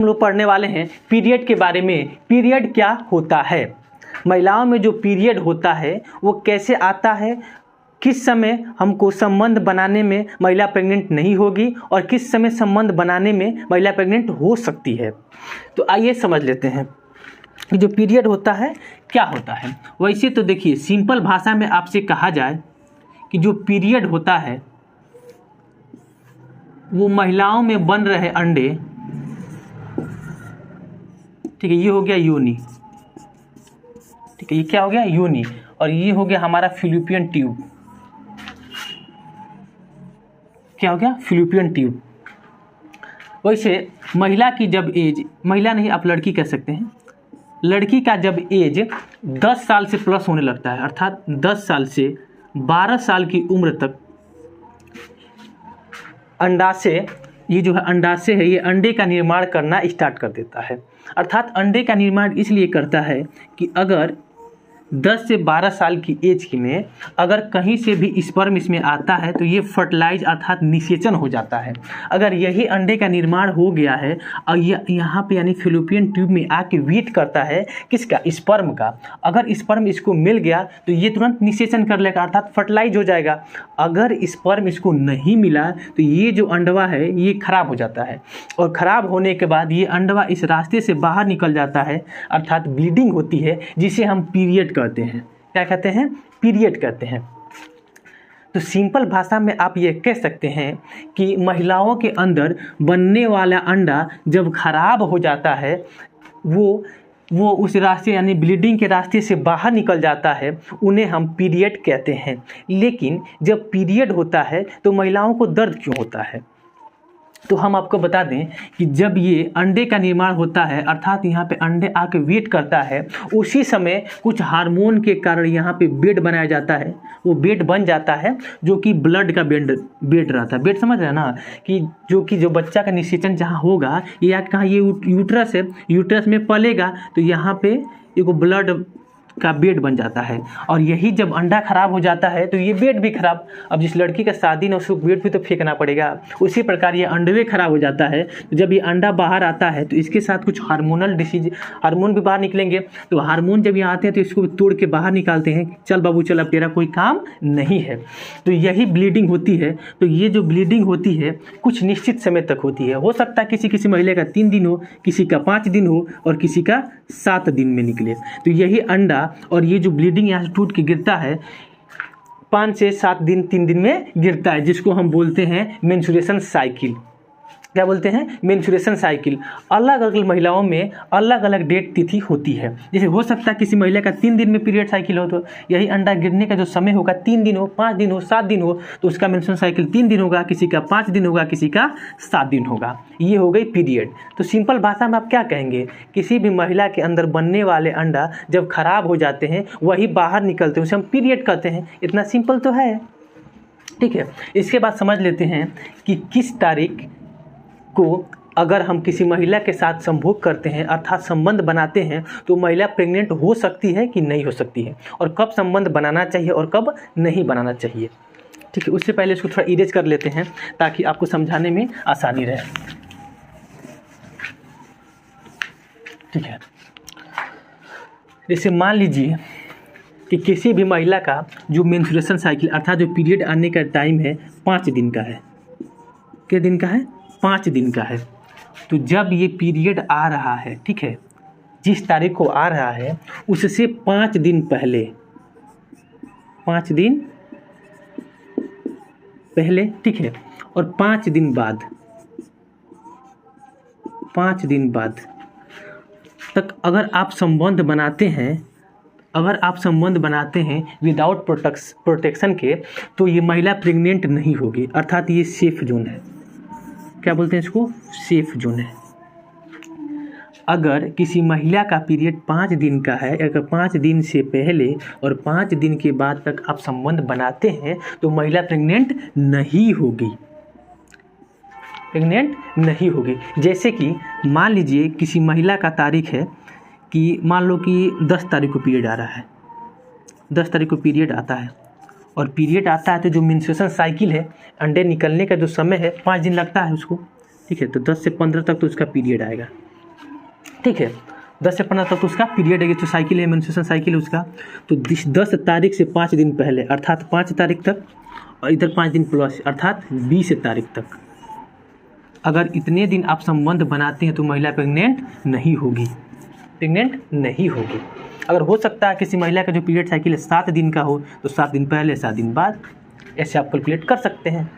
हम लोग पढ़ने वाले हैं पीरियड के बारे में। पीरियड क्या होता है, महिलाओं में जो पीरियड होता है वो कैसे आता है, किस समय हमको संबंध बनाने में महिला प्रेग्नेंट नहीं होगी और किस समय संबंध बनाने में महिला प्रेग्नेंट हो सकती है। तो आइए समझ लेते हैं कि जो पीरियड होता है क्या होता है। वैसे तो देखिए, सिंपल भाषा में आपसे कहा जाए कि जो पीरियड होता है वो महिलाओं में बन रहे अंडे, ठीक है, ये हो गया योनि, ठीक है, ये क्या हो गया योनि, और ये हो गया हमारा फिलिपियन ट्यूब। क्या हो गया फिलिपियन ट्यूब। वैसे महिला की जब एज, महिला नहीं आप लड़की कह सकते हैं, लड़की का जब एज 10 साल से प्लस होने लगता है, अर्थात 10 साल से 12 साल की उम्र तक अंडाशय, ये जो है अंडाशय है, ये अंडे का निर्माण करना स्टार्ट कर देता है। अर्थात अंडे का निर्माण इसलिए करता है कि अगर 10 से 12 साल की एज में अगर कहीं से भी स्पर्म इसमें आता है तो ये फर्टिलाइज अर्थात निषेचन हो जाता है। अगर यही अंडे का निर्माण हो गया है और यहाँ पे यानी फिलिपियन ट्यूब में आके वेट करता है किसका, स्पर्म का। अगर स्पर्म इसको मिल गया तो ये तुरंत निषेचन कर लेगा अर्थात फर्टिलाइज हो जाएगा। अगर स्पर्म इसको नहीं मिला तो ये जो अंडवा है ये खराब हो जाता है, और ख़राब होने के बाद ये अंडवा इस रास्ते से बाहर निकल जाता है अर्थात ब्लीडिंग होती है, जिसे हम पीरियड कहते हैं। क्या कहते हैं, पीरियड कहते हैं। तो सिंपल भाषा में आप ये कह सकते हैं कि महिलाओं के अंदर बनने वाला अंडा जब खराब हो जाता है वो उस रास्ते यानी ब्लीडिंग के रास्ते से बाहर निकल जाता है, उन्हें हम पीरियड कहते हैं। लेकिन जब पीरियड होता है तो महिलाओं को दर्द क्यों होता है, तो हम आपको बता दें कि जब ये अंडे का निर्माण होता है अर्थात यहाँ पे अंडे आके वेट करता है, उसी समय कुछ हार्मोन के कारण यहाँ पे बेड बनाया जाता है। वो बेड बन जाता है जो कि ब्लड का बेड रहता है। बेड समझ रहे हैं ना, कि जो बच्चा का निषेचन जहाँ होगा, ये या कहाँ, ये यूट्रस है, यूट्रस में पलेगा तो यहाँ पे एक ब्लड का बेड बन जाता है। और यही जब अंडा खराब हो जाता है तो ये बेड भी खराब, अब जिस लड़की का शादी ना उसको बेड भी तो फेंकना पड़ेगा। उसी प्रकार ये अंडे खराब हो जाता है। तो जब ये अंडा बाहर आता है तो इसके साथ कुछ हार्मोनल डिसीज, हार्मोन भी बाहर निकलेंगे। तो हार्मोन जब यहाँ आते हैं तो इसको तोड़ के बाहर निकालते हैं, चल बाबू चल, अब तेरा कोई काम नहीं है। तो यही ब्लीडिंग होती है। तो ये जो ब्लीडिंग होती है कुछ निश्चित समय तक होती है। हो सकता है किसी महिला का 3 दिन हो, किसी का 5 दिन हो और किसी का 7 दिन में निकले। तो यही अंडा और ये जो ब्लीडिंग यहाँ से टूट के गिरता है 5 से 7 दिन, 3 दिन में गिरता है, जिसको हम बोलते हैं मेंस्ट्रुएशन साइकिल। क्या बोलते हैं, मेंस्ट्रुएशन साइकिल। अलग अलग महिलाओं में अलग अलग डेट तिथि होती है। जैसे हो सकता है किसी महिला का 3 दिन में पीरियड साइकिल हो, तो यही अंडा गिरने का जो समय होगा 3 दिन हो, 5 दिन हो, 7 दिन हो, तो उसका मेंस्ट्रुएशन साइकिल 3 दिन होगा, किसी का 5 दिन होगा, किसी का 7 दिन होगा। ये हो गई पीरियड। तो सिंपल भाषा में आप क्या कहेंगे, किसी भी महिला के अंदर बनने वाले अंडा जब खराब हो जाते हैं वही बाहर निकलते हैं, उसे हम पीरियड कहते हैं। इतना सिंपल तो है, ठीक है। इसके बाद समझ लेते हैं कि किस तारीख को अगर हम किसी महिला के साथ संभोग करते हैं अर्थात संबंध बनाते हैं तो महिला प्रेग्नेंट हो सकती है कि नहीं हो सकती है, और कब संबंध बनाना चाहिए और कब नहीं बनाना चाहिए, ठीक है। उससे पहले इसको थोड़ा इरेज कर लेते हैं ताकि आपको समझाने में आसानी रहे, ठीक है। जैसे मान लीजिए कि किसी भी महिला का जो मेंस्ट्रुएशन साइकिल अर्थात जो पीरियड आने का टाइम है 5 दिन का है। कितने दिन का है, 5 दिन का है। तो जब ये पीरियड आ रहा है, ठीक है, जिस तारीख को आ रहा है उससे 5 दिन पहले, 5 दिन पहले, ठीक है, और 5 दिन बाद, 5 दिन बाद तक अगर आप संबंध बनाते हैं, अगर आप संबंध बनाते हैं विदाउट प्रोटेक्शन के, तो ये महिला प्रेग्नेंट नहीं होगी। अर्थात ये सेफ जोन है। क्या बोलते हैं इसको, सेफ जोन है। अगर किसी महिला का पीरियड 5 दिन का है, अगर 5 दिन से पहले और 5 दिन के बाद तक आप संबंध बनाते हैं तो महिला प्रेग्नेंट नहीं होगी, प्रेग्नेंट नहीं होगी। जैसे कि मान लीजिए किसी महिला का तारीख है कि मान लो कि 10 तारीख को पीरियड आ रहा है, 10 तारीख को पीरियड आता है, और पीरियड आता है तो जो मेंस्ट्रुएशन साइकिल है, अंडे निकलने का जो समय है 5 दिन लगता है उसको, ठीक है। तो 10 से 15 तक तो उसका पीरियड आएगा। ठीक है। 10 से 15 तक तो उसका पीरियड है, जो साइकिल है, मेंस्ट्रुएशन साइकिल है उसका। तो 10 तारीख से 5 दिन पहले अर्थात 5 तारीख तक, और इधर 5 दिन प्लस अर्थात 20 तारीख तक अगर इतने दिन आप संबंध बनाते हैं तो महिला प्रेग्नेंट नहीं होगी, प्रेग्नेंट नहीं होगी। अगर हो सकता है किसी महिला का जो पीरियड साइकिल 7 दिन का हो तो 7 दिन पहले 7 दिन बाद, ऐसे आप कैलकुलेट कर सकते हैं।